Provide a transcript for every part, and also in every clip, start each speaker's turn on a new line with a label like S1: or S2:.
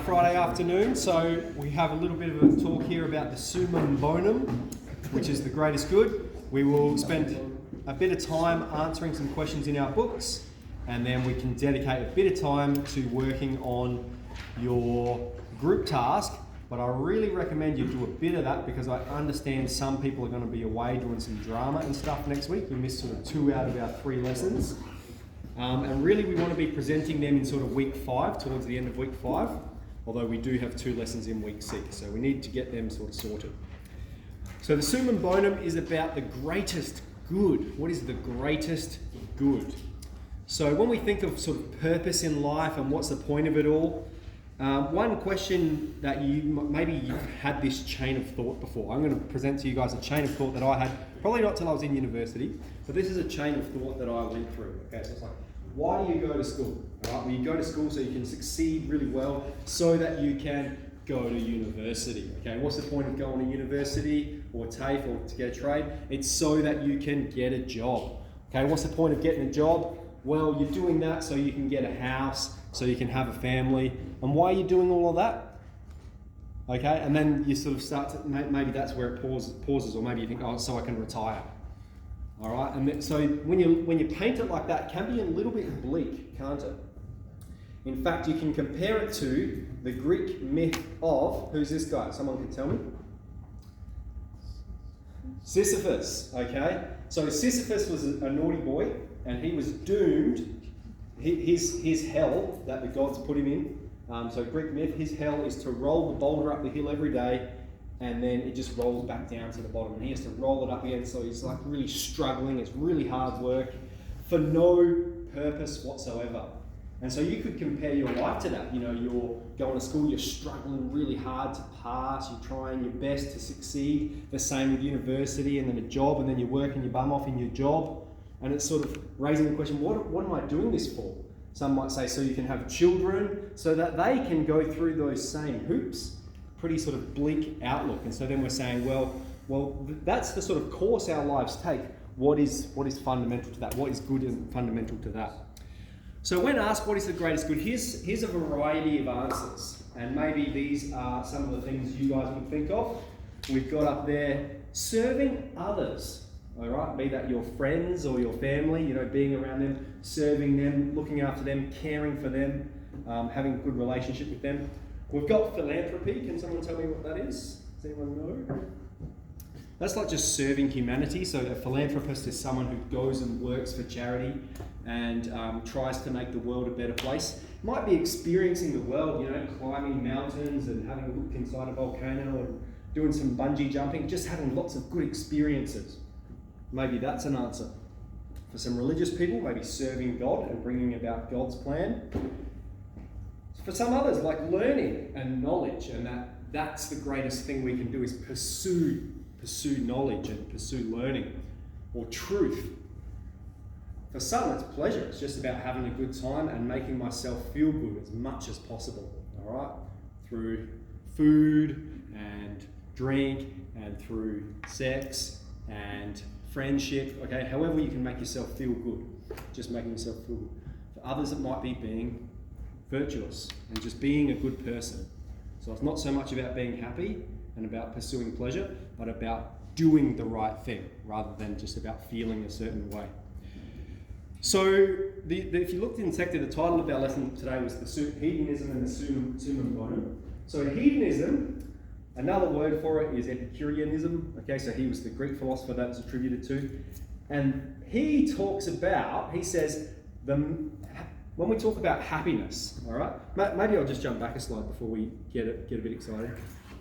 S1: Friday afternoon, so we have a little bit of a talk here about the Summum Bonum, which is the greatest good. We will spend a bit of time answering some questions in our books, and then we can dedicate a bit of time to working on your group task. But I really recommend you do a bit of that because I understand some people are going to be away doing some drama and stuff next week. You missed sort of 2 out of our 3 lessons. And really we want to be presenting them in sort of week 5, towards the end of week 5, although we do have 2 lessons in week 6, so we need to get them sort of sorted. So the Summum Bonum is about the greatest good. What is the greatest good? So when we think of sort of purpose in life and what's the point of it all, one question that maybe you've had this chain of thought before. I'm going to present to you guys a chain of thought that I had, probably not till I was in university, but this is a chain of thought that I went through. Okay, so it's like, why do you go to school? All right, well, you go to school so you can succeed really well, so that you can go to university. Okay, what's the point of going to university or TAFE or to get a trade? It's so that you can get a job. Okay, what's the point of getting a job? Well, you're doing that so you can get a house, so you can have a family. And why are you doing all of that? Okay, and then you sort of start to, maybe that's where it pauses, or maybe you think, oh, so I can retire. All right, and then, so when you paint it like that, it can be a little bit bleak, can't it? In fact, you can compare it to the Greek myth of, who's this guy? Someone can tell me? Sisyphus, okay? So Sisyphus was a naughty boy, and he was doomed. His hell that the gods put him in, so Greek myth, his hell is to roll the boulder up the hill every day, and then it just rolls back down to the bottom, and he has to roll it up again, so he's like really struggling. It's really hard work for no purpose whatsoever. And so you could compare your life to that. You know, you're going to school, you're struggling really hard to pass, you're trying your best to succeed. The same with university, and then a job, and then you're working your bum off in your job. And it's sort of raising the question, what am I doing this for? Some might say so you can have children, so that they can go through those same hoops. Pretty sort of bleak outlook. And so then we're saying, well, that's the sort of course our lives take. What is fundamental to that? What is good and fundamental to that? So when asked what is the greatest good, here's a variety of answers. And maybe these are some of the things you guys would think of. We've got up there, serving others. All right, be that your friends or your family, you know, being around them, serving them, looking after them, caring for them, having a good relationship with them. We've got philanthropy. Can someone tell me what that is? Does anyone know? That's like just serving humanity. So a philanthropist is someone who goes and works for charity and tries to make the world a better place. Might be experiencing the world, you know, climbing mountains and having a look inside a volcano and doing some bungee jumping, just having lots of good experiences. Maybe that's an answer. For some religious people, maybe serving God and bringing about God's plan. For some others, like learning and knowledge, and that's the greatest thing we can do is pursue knowledge and pursue learning, or truth. For some, it's pleasure. It's just about having a good time and making myself feel good as much as possible, all right? Through food and drink and through sex and friendship, okay? However you can make yourself feel good, just making yourself feel good. For others, it might be being virtuous and just being a good person. So it's not so much about being happy and about pursuing pleasure, but about doing the right thing rather than just about feeling a certain way. So if you looked in the sector, the title of our lesson today was the Hedonism and the Summum Bonum. So hedonism, another word for it is Epicureanism. Okay, so he was the Greek philosopher that it's attributed to. And he says, when we talk about happiness, all right, maybe I'll just jump back a slide before we get a bit excited.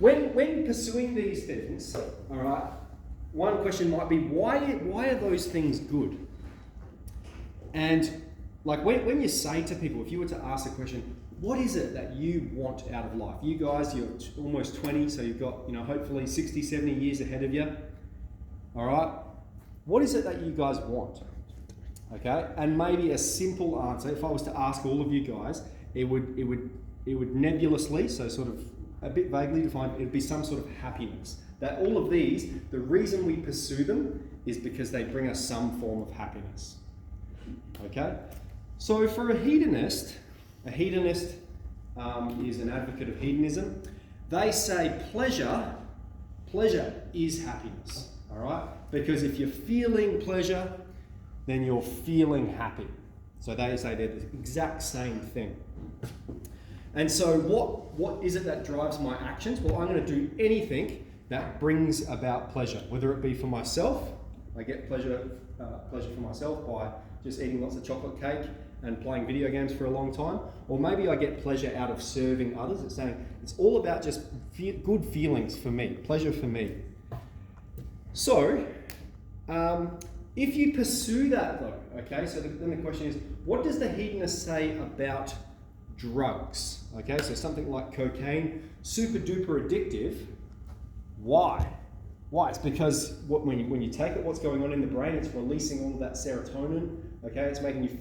S1: When pursuing these things, all right, one question might be, why are those things good? And like when you say to people, if you were to ask the question, what is it that you want out of life? You guys, you're almost 20, so you've got, you know, hopefully 60, 70 years ahead of you, all right? What is it that you guys want? Okay, and maybe a simple answer, if I was to ask all of you guys, it would nebulously, so sort of a bit vaguely defined, it'd be some sort of happiness. That all of these, the reason we pursue them is because they bring us some form of happiness. Okay, so for a hedonist is an advocate of hedonism. They say pleasure is happiness, all right? Because if you're feeling pleasure, then you're feeling happy. So they say they're the exact same thing. And so what is it that drives my actions? Well, I'm going to do anything that brings about pleasure, whether it be for myself. I get pleasure for myself by just eating lots of chocolate cake and playing video games for a long time, or maybe I get pleasure out of serving others. It's saying it's all about just good feelings for me, pleasure for me. So, if you pursue that though, okay, so then the question is, what does the hedonist say about drugs? Okay, so something like cocaine, super duper addictive. Why? Why? It's because when you take it, what's going on in the brain? It's releasing all of that serotonin. Okay, it's making you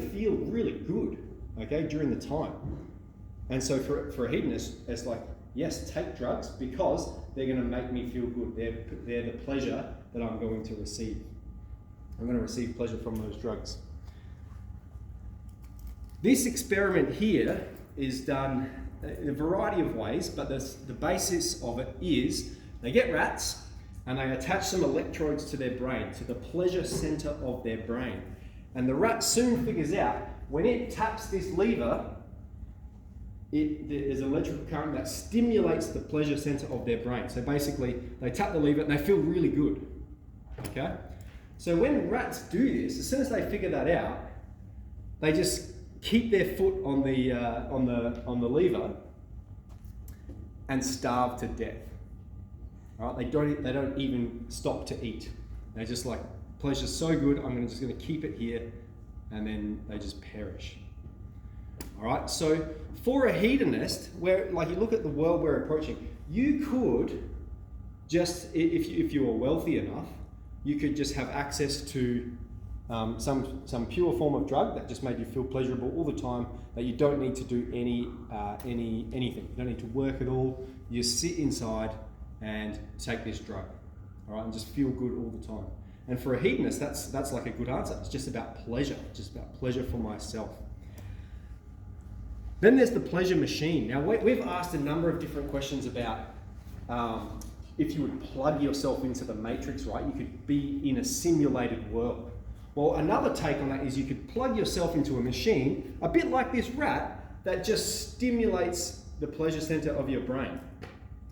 S1: feel really good. Okay, during the time. And so for a hedonist, it's like, yes, take drugs because they're going to make me feel good. They're the pleasure that I'm going to receive. I'm going to receive pleasure from those drugs. This experiment here is done in a variety of ways, but the basis of it is they get rats and they attach some electrodes to their brain, to the pleasure center of their brain. And the rat soon figures out when it taps this lever, there's an electrical current that stimulates the pleasure center of their brain. So basically, they tap the lever and they feel really good. Okay? So when rats do this, as soon as they figure that out, they just keep their foot on the lever and starve to death. All right? They don't even stop to eat. They're just like, pleasure's so good, I'm just going to keep it here, and then they just perish. All right. So for a hedonist, where like you look at the world we're approaching, you could just, if you were wealthy enough, you could just have access to some pure form of drug that just made you feel pleasurable all the time, that you don't need to do anything. You don't need to work at all. You just sit inside and take this drug, all right, and just feel good all the time. And for a hedonist, that's like a good answer. It's just about pleasure, just about pleasure for myself. Then there's the pleasure machine. Now we've asked a number of different questions about if you would plug yourself into the matrix, right? You could be in a simulated world. Well, another take on that is you could plug yourself into a machine, a bit like this rat, that just stimulates the pleasure center of your brain.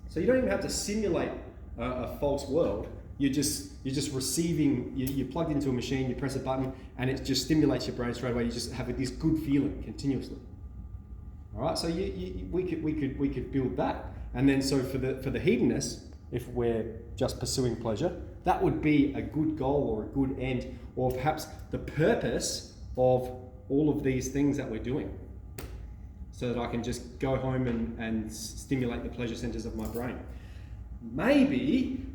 S1: So you don't even have to simulate a false world. You're just receiving, you're plugged into a machine, you press a button, and it just stimulates your brain straight away. You just have this good feeling continuously. All right, so we could build that. And then so for the hedonist, if we're just pursuing pleasure, that would be a good goal or a good end, or perhaps the purpose of all of these things that we're doing, so that I can just go home and stimulate the pleasure centers of my brain. Maybe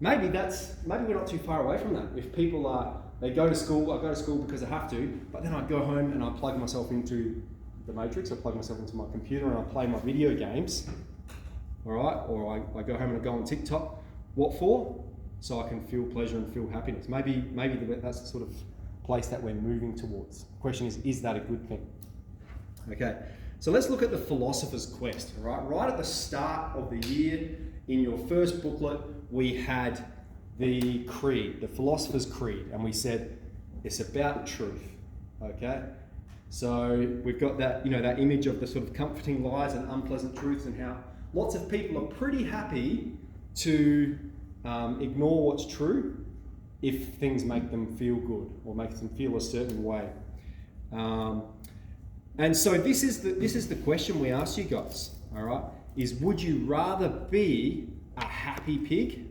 S1: we're not too far away from that. If people they go to school, I go to school because I have to, but then I go home and I plug myself into the matrix, I plug myself into my computer and I play my video games, all right? Or I go home and I go on TikTok. What for? So I can feel pleasure and feel happiness. Maybe that's the sort of place that we're moving towards. The question is that a good thing? Okay, so let's look at the Philosopher's Quest, all right? Right at the start of the year, in your first booklet, we had the creed, the Philosopher's Creed, and we said it's about truth, okay? So we've got that, that image of the sort of comforting lies and unpleasant truths, and how lots of people are pretty happy to ignore what's true if things make them feel good or make them feel a certain way. And so this is the question we ask you guys, all right? Is would you rather be a happy pig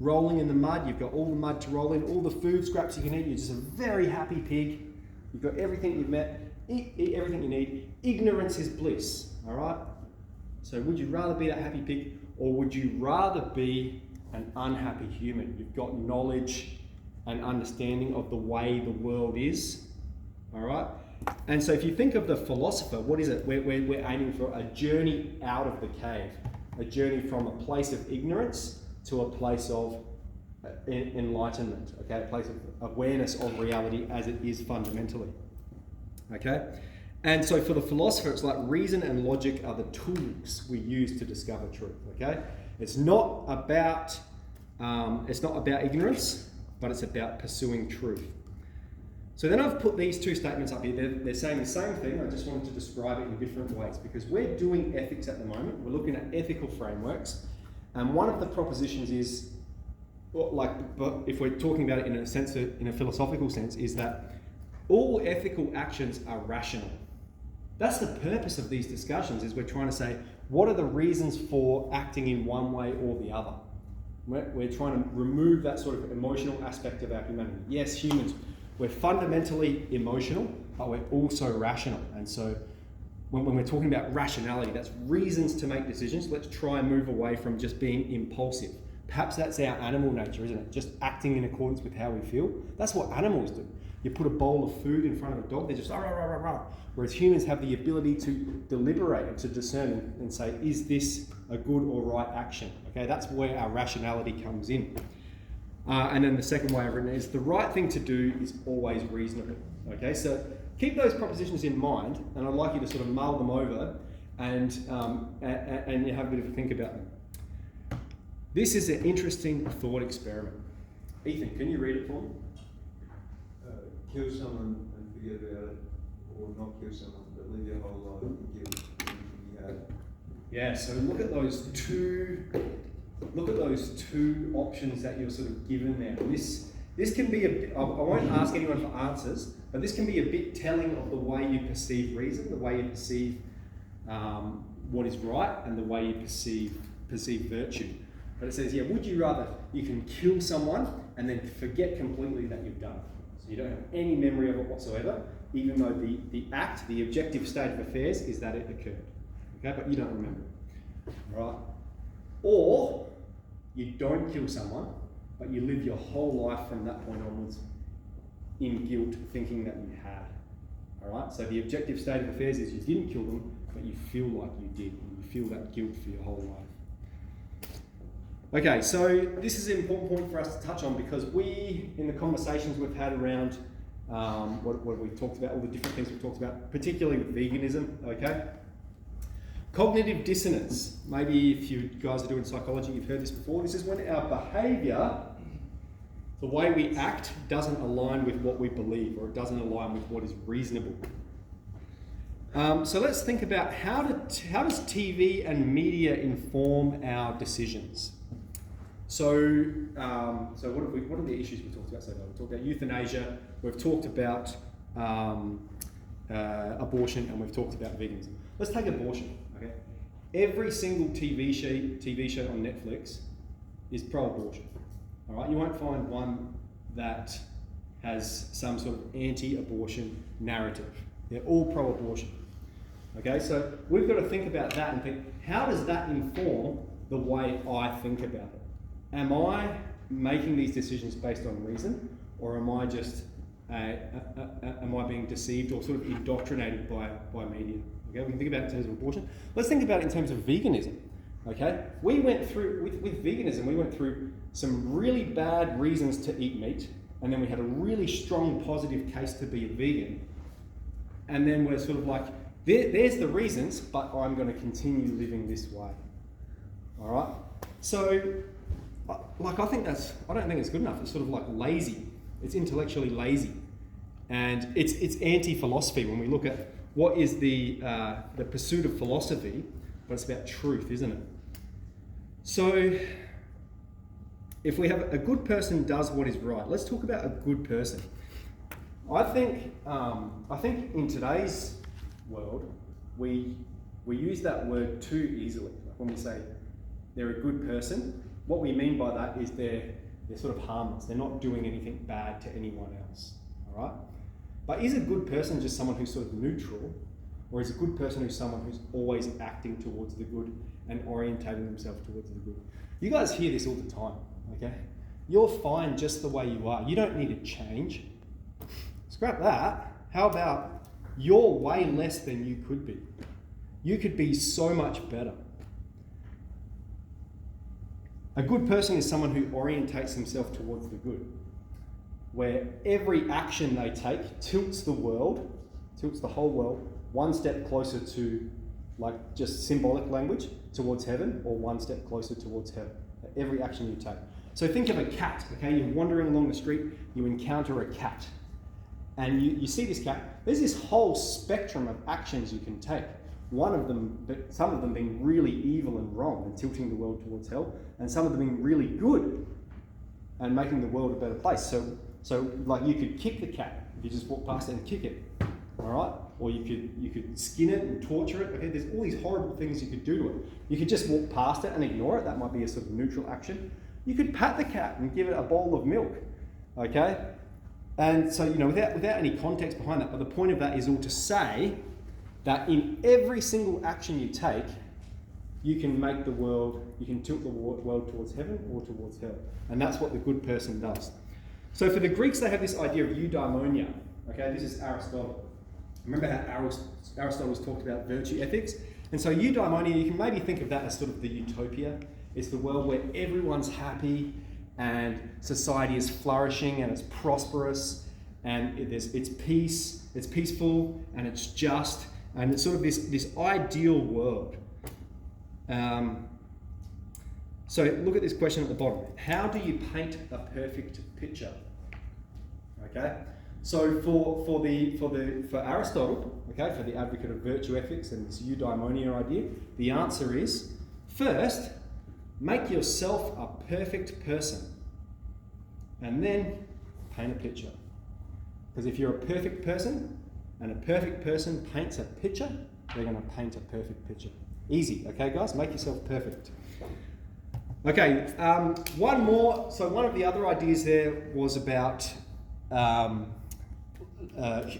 S1: rolling in the mud? You've got all the mud to roll in, all the food scraps you can eat. You're just a very happy pig. You've got everything you've met, eat everything you need. Ignorance is bliss, all right? So would you rather be that happy pig, or would you rather be an unhappy human? You've got knowledge and understanding of the way the world is, all right? And so if you think of the philosopher, what is it? We're aiming for a journey out of the cave, a journey from a place of ignorance to a place of enlightenment, okay? A place of awareness of reality as it is fundamentally, okay? And so for the philosopher, it's like reason and logic are the tools we use to discover truth, okay? It's not about ignorance, but it's about pursuing truth. So then I've put these two statements up here. They're saying the same thing. I just wanted to describe it in different ways because we're doing ethics at the moment. We're looking at ethical frameworks. And one of the propositions is, but if we're talking about it in a philosophical sense, is that all ethical actions are rational. That's the purpose of these discussions, is we're trying to say, what are the reasons for acting in one way or the other? We're trying to remove that sort of emotional aspect of our humanity. Yes, humans, we're fundamentally emotional, but we're also rational. And so when we're talking about rationality, that's reasons to make decisions. Let's try and move away from just being impulsive. Perhaps that's our animal nature, isn't it? Just acting in accordance with how we feel. That's what animals do. You put a bowl of food in front of a dog, they're just rah, rah, rah, rah. Whereas humans have the ability to deliberate and to discern and say, is this a good or right action? Okay, that's where our rationality comes in. And then the second way I've written it is the right thing to do is always reasonable. Okay, so keep those propositions in mind, and I'd like you to sort of mull them over and you have a bit of a think about them. This is an interesting thought experiment. Ethan, can you read it for me?
S2: Kill someone and forget about it, or not kill someone, but live your whole life and give everything you have.
S1: Yeah, so look at those two options that you're sort of given there. This can be a bit, I won't ask anyone for answers, but this can be a bit telling of the way you perceive reason, the way you perceive what is right, and the way you perceive virtue. But it says, yeah, would you rather you can kill someone and then forget completely that you've done it? So you don't have any memory of it whatsoever, even though the objective state of affairs is that it occurred. Okay, but you don't remember it. All right? Or you don't kill someone, but you live your whole life from that point onwards in guilt, thinking that you had. All right? So the objective state of affairs is you didn't kill them, but you feel like you did, and you feel that guilt for your whole life. Okay, so this is an important point for us to touch on because we, in the conversations we've had around what we've talked about, all the different things we've talked about, particularly with veganism, okay? Cognitive dissonance. Maybe if you guys are doing psychology, you've heard this before. This is when our behaviour, the way we act, doesn't align with what we believe, or it doesn't align with what is reasonable. So let's think about how does TV and media inform our decisions? So what are the issues we talked about so far? We've talked about euthanasia, we've talked about abortion, and we've talked about veganism. Let's take abortion. Okay, every single TV show on Netflix is pro-abortion. All right, you won't find one that has some sort of anti-abortion narrative. They're all pro-abortion. Okay, so we've got to think about that and think, how does that inform the way I think about it? Am I making these decisions based on reason, or am I just am I being deceived or sort of indoctrinated by media? Okay, we can think about it in terms of abortion. Let's think about it in terms of veganism. Okay, we went through with veganism. We went through some really bad reasons to eat meat, and then we had a really strong positive case to be a vegan, and then we're sort of like, there's the reasons, but I'm going to continue living this way. All right, so. I don't think it's good enough. It's sort of like lazy. It's intellectually lazy, and it's anti-philosophy when we look at what is the pursuit of philosophy, but it's about truth, isn't it? So, if we have a good person does what is right, let's talk about a good person. I think in today's world we use that word too easily. When we say they're a good person, what we mean by that is they're sort of harmless. They're not doing anything bad to anyone else, all right? But is a good person just someone who's sort of neutral, or is a good person who's someone who's always acting towards the good and orientating themselves towards the good? You guys hear this all the time, okay? You're fine just the way you are. You don't need to change. Scrap that. How about you're way less than you could be? You could be so much better. A good person is someone who orientates himself towards the good, where every action they take tilts the whole world, one step closer to, like, just symbolic language towards heaven, or one step closer towards hell. Every action you take. So think of a cat, okay? You're wandering along the street, you encounter a cat, and you see this cat. There's this whole spectrum of actions you can take. One of them, some of them being really evil and wrong and tilting the world towards hell, and some of them being really good and making the world a better place. So like, you could kick the cat if you just walk past it and kick it, all right? Or you could skin it and torture it. Okay, there's all these horrible things you could do to it. You could just walk past it and ignore it. That might be a sort of neutral action. You could pat the cat and give it a bowl of milk, okay? And so, without any context behind that, but the point of that is all to say that in every single action you take, you can make the world, you can tilt the world towards heaven or towards hell. And that's what the good person does. So for the Greeks, they have this idea of eudaimonia. Okay, this is Aristotle. Remember how Aristotle was talked about virtue ethics? And so eudaimonia, you can maybe think of that as sort of the utopia. It's the world where everyone's happy and society is flourishing and it's prosperous and it's peaceful and it's just, and it's sort of this ideal world. So look at this question at the bottom. How do you paint a perfect picture? Okay, so for Aristotle, okay, for the advocate of virtue ethics and this eudaimonia idea, the answer is, first, make yourself a perfect person, and then paint a picture. Because if you're a perfect person, and a perfect person paints a picture, they're going to paint a perfect picture. Easy, okay, guys? Make yourself perfect. Okay, one more. So one of the other ideas there was about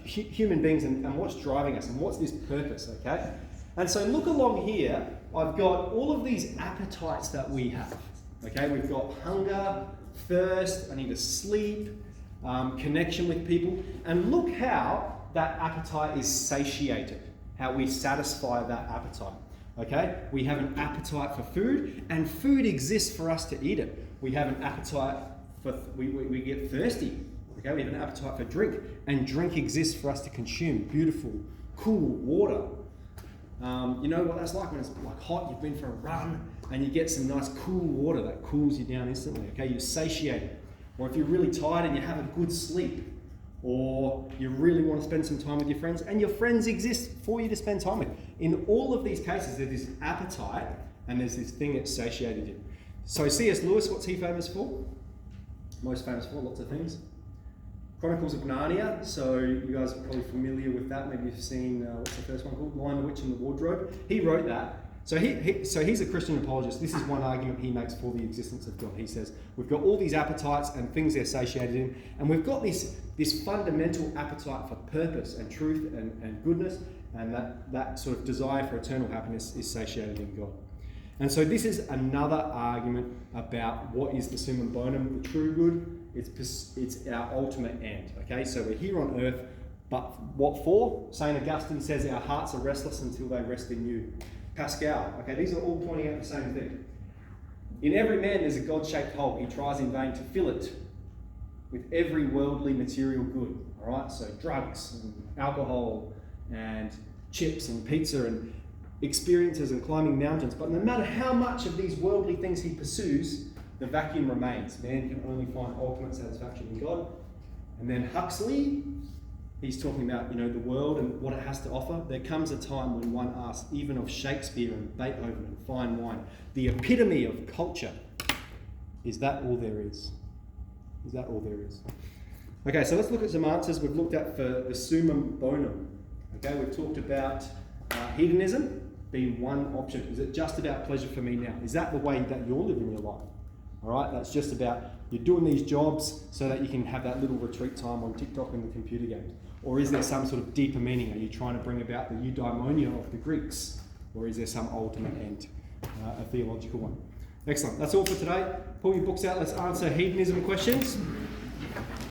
S1: human beings and what's driving us and what's this purpose, okay? And so look along here. I've got all of these appetites that we have, okay? We've got hunger, thirst, I need to sleep, connection with people, and look how that appetite is satiated, how we satisfy that appetite, okay? We have an appetite for food, and food exists for us to eat it. We have an appetite for, we get thirsty, okay? We have an appetite for drink, and drink exists for us to consume beautiful, cool water. You know what that's like when it's like hot, you've been for a run, and you get some nice cool water that cools you down instantly, okay? You're satiated. Or if you're really tired and you have a good sleep, or you really want to spend some time with your friends, and your friends exist for you to spend time with. In all of these cases, there's this appetite, and there's this thing that satiated you. So C.S. Lewis, what's he famous for? Most famous for, lots of things. Chronicles of Narnia, so you guys are probably familiar with that. Maybe you've seen, what's the first one called? Lion, the Witch and the Wardrobe. He wrote that. So he's a Christian apologist. This is one argument he makes for the existence of God. He says, we've got all these appetites and things they're satiated in, and we've got this fundamental appetite for purpose and truth and goodness, and that sort of desire for eternal happiness is satiated in God. And so this is another argument about what is the Summum Bonum, the true good. It's our ultimate end, okay? So we're here on earth, but what for? St. Augustine says our hearts are restless until they rest in you. Pascal, okay, these are all pointing out the same thing. In every man there's a God-shaped hole. He tries in vain to fill it with every worldly material good, all right? So drugs and alcohol and chips and pizza and experiences and climbing mountains. But no matter how much of these worldly things he pursues, the vacuum remains. Man can only find ultimate satisfaction in God. And then Huxley, he's talking about, the world and what it has to offer. There comes a time when one asks, even of Shakespeare and Beethoven and fine wine, the epitome of culture, is that all there is? Is that all there is? Okay, so let's look at some answers we've looked at for the Summum Bonum. Okay, we've talked about hedonism being one option. Is it just about pleasure for me now? Is that the way that you're living your life? All right, that's just about you're doing these jobs so that you can have that little retreat time on TikTok and the computer games. Or is there some sort of deeper meaning? Are you trying to bring about the eudaimonia of the Greeks? Or is there some ultimate end, a theological one? Excellent, that's all for today. Pull your books out, let's answer hedonism questions.